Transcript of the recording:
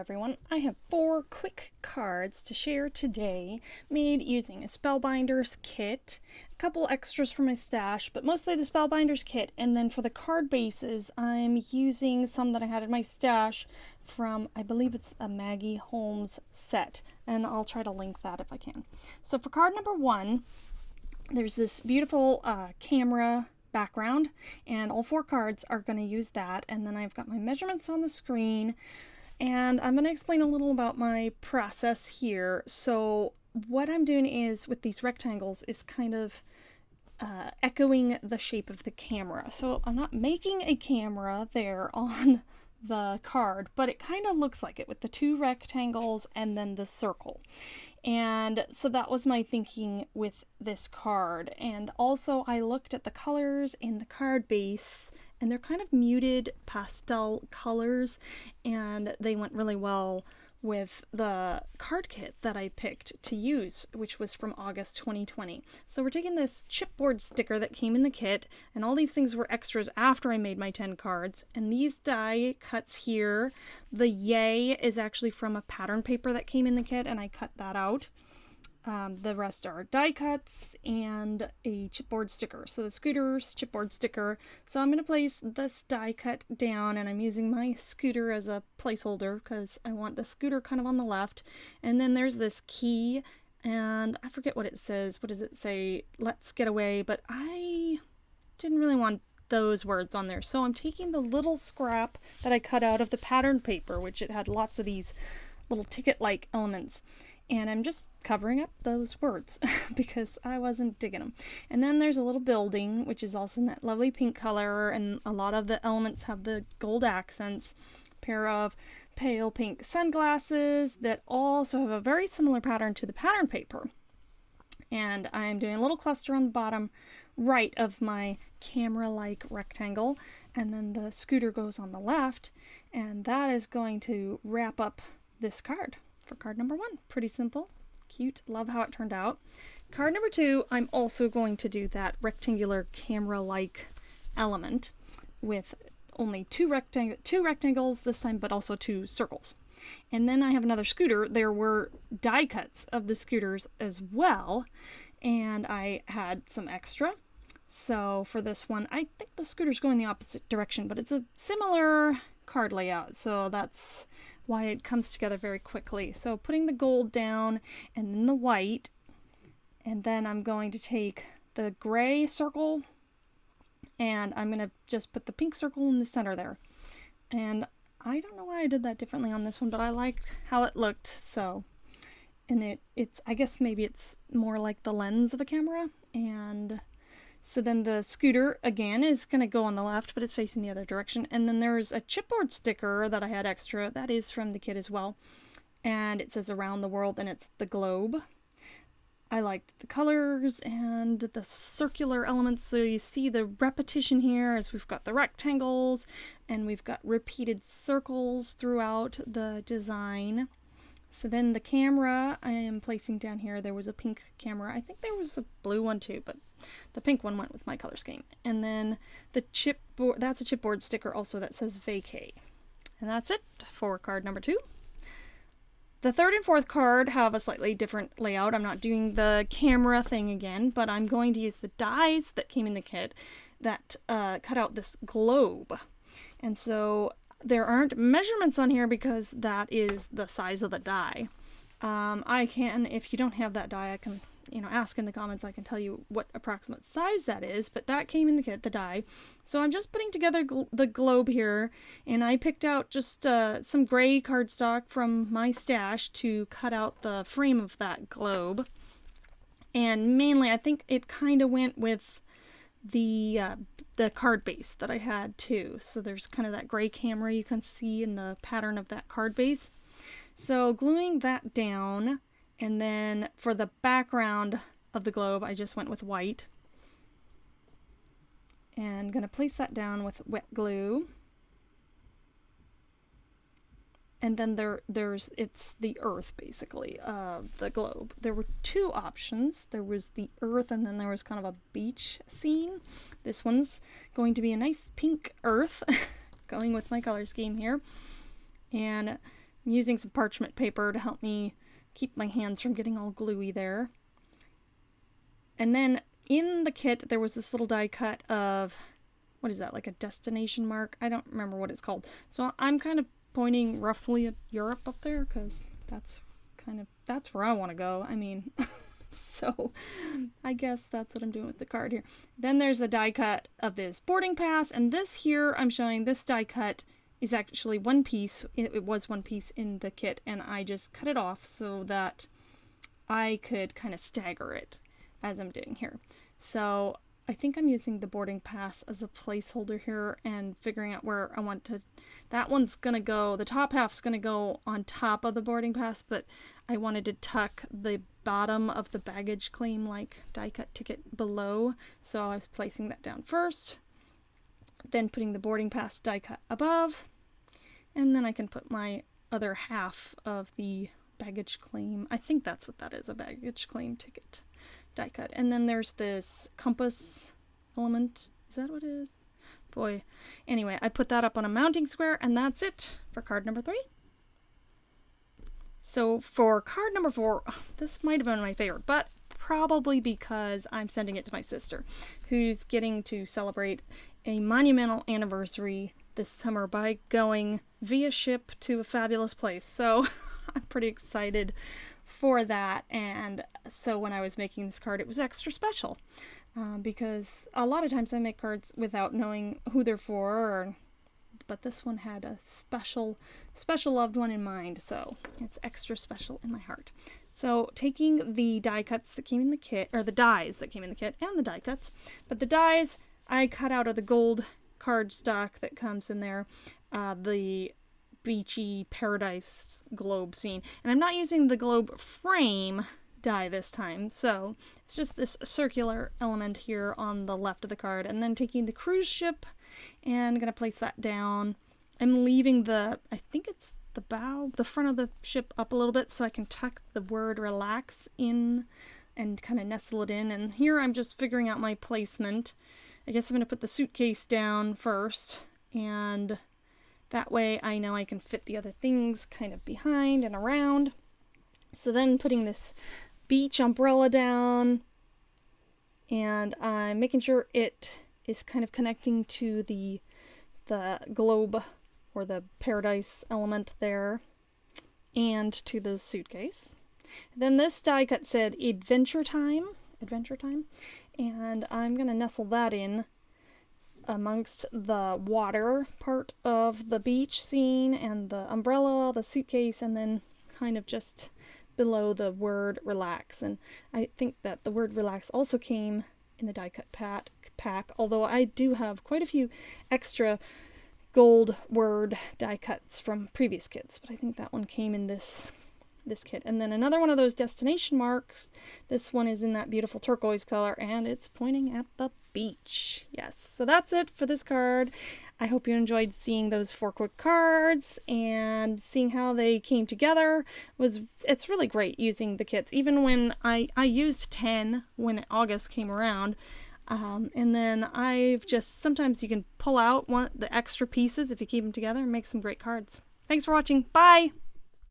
everyone. I have 4 quick cards to share today, made using a Spellbinders kit, a couple extras from my stash, but mostly the Spellbinders kit, and then for the card bases, I'm using some that I had in my stash from, I believe it's a Maggie Holmes set, and I'll try to link that if I can. So for card number 1, there's this beautiful camera background, and all 4 cards are going to use that, and then I've got my measurements on the screen, and I'm going to explain a little about my process here. So what I'm doing is, with these rectangles, is kind of echoing the shape of the camera. So I'm not making a camera there on the card, but it kind of looks like it with the 2 rectangles and then the circle. And so that was my thinking with this card. And also I looked at the colors in the card base, and they're kind of muted pastel colors, and they went really well with the card kit that I picked to use, which was from August 2020. So we're taking this chipboard sticker that came in the kit, and all these things were extras after I made my 10 cards. And these die cuts here, the yay is actually from a pattern paper that came in the kit, and I cut that out. The rest are die cuts and a chipboard sticker. So the scooter's chipboard sticker. So I'm going to place this die cut down, and I'm using my scooter as a placeholder because I want the scooter kind of on the left. And then there's this key, and I forget what it says. What does it say? Let's get away. But I didn't really want those words on there. So I'm taking the little scrap that I cut out of the pattern paper, which it had lots of these little ticket-like elements, and I'm just covering up those words because I wasn't digging them. And then there's a little building, which is also in that lovely pink color, and a lot of the elements have the gold accents. A pair of pale pink sunglasses that also have a very similar pattern to the pattern paper. And I'm doing a little cluster on the bottom right of my camera-like rectangle, and then the scooter goes on the left, and that is going to wrap up this card for card number 1. Pretty simple, cute, love how it turned out. Card number 2, I'm also going to do that rectangular camera-like element with only two rectangles this time, but also 2 circles. And then I have another scooter. There were die cuts of the scooters as well, and I had some extra. So for this one, I think the scooter's going the opposite direction, but it's a similar card layout, so that's why it comes together very quickly. So putting the gold down and then the white, and then I'm going to take the gray circle and I'm going to just put the pink circle in the center there. And I don't know why I did that differently on this one, but I like how it looked. So, and it's I guess maybe it's more like the lens of a camera. And so then the scooter, again, is going to go on the left, but it's facing the other direction. And then there's a chipboard sticker that I had extra. That is from the kit as well. And it says around the world, and it's the globe. I liked the colors and the circular elements. So you see the repetition here as we've got the rectangles, and we've got repeated circles throughout the design. So then the camera I am placing down here. There was a pink camera. I think there was a blue one too, but the pink one went with my color scheme. And then the chipboard, that's a chipboard sticker also that says vacay. And that's it for card number 2. The 3rd and 4th card have a slightly different layout. I'm not doing the camera thing again, but I'm going to use the dies that came in the kit that cut out this globe. And so there aren't measurements on here because that is the size of the die. I can, if you don't have that die, I can, ask in the comments. I can tell you what approximate size that is, but that came in the kit, the die. So I'm just putting together the globe here, and I picked out just some gray cardstock from my stash to cut out the frame of that globe. And mainly, I think it kind of went with the card base that I had too. So there's kind of that gray camera you can see in the pattern of that card base. So gluing that down, and then for the background of the globe, I just went with white. And going to place that down with wet glue. And then it's the earth, basically, of the globe. There were 2 options. There was the earth, and then there was kind of a beach scene. This one's going to be a nice pink earth, going with my color scheme here. And I'm using some parchment paper to help me keep my hands from getting all gluey there. And then in the kit, there was this little die cut of, what is that, like a destination mark? I don't remember what it's called. So I'm kind of pointing roughly at Europe up there because that's where I want to go. I mean, so I guess that's what I'm doing with the card here. Then there's a die cut of this boarding pass, and this here I'm showing this die cut is actually one piece. It was one piece in the kit, and I just cut it off so that I could kind of stagger it as I'm doing here. So I think I'm using the boarding pass as a placeholder here and figuring out where I want to. That one's going to go, the top half's going to go on top of the boarding pass, but I wanted to tuck the bottom of the baggage claim like die cut ticket below. So I was placing that down first, then putting the boarding pass die cut above, and then I can put my other half of the baggage claim. I think that's what that is, a baggage claim ticket die cut. And then there's this compass element. Is that what it is? Boy. Anyway, I put that up on a mounting square, and that's it for card number 3. So for card number 4, this might have been my favorite, but probably because I'm sending it to my sister, who's getting to celebrate a monumental anniversary this summer by going via ship to a fabulous place. So I'm pretty excited for that. And so when I was making this card, it was extra special because a lot of times I make cards without knowing who they're for, but this one had a special loved one in mind, so it's extra special in my heart. So taking the die cuts that came in the kit, or the dies that came in the kit, and the die cuts, but the dies I cut out of the gold cardstock that comes in there, the beachy paradise globe scene. And I'm not using the globe frame die this time, so it's just this circular element here on the left of the card. And then taking the cruise ship and I'm gonna place that down. I'm leaving I think it's the bow, the front of the ship up a little bit so I can tuck the word relax in and kind of nestle it in. And here I'm just figuring out my placement. I guess I'm gonna put the suitcase down first, and that way I know I can fit the other things kind of behind and around. So then putting this beach umbrella down, and I'm making sure it is kind of connecting to the globe or the paradise element there and to the suitcase. Then this die cut said adventure time, and I'm going to nestle that in amongst the water part of the beach scene and the umbrella, the suitcase, and then kind of just below the word relax. And I think that the word relax also came in the die cut pack, although I do have quite a few extra gold word die cuts from previous kits, but I think that one came in this kit. And then another one of those destination marks. This one is in that beautiful turquoise color, and it's pointing at the beach. Yes, so that's it for this card. I hope you enjoyed seeing those 4 quick cards and seeing how they came together. It's really great using the kits, even when I used 10 when August came around. And then sometimes you can pull out the extra pieces if you keep them together and make some great cards. Thanks for watching. Bye!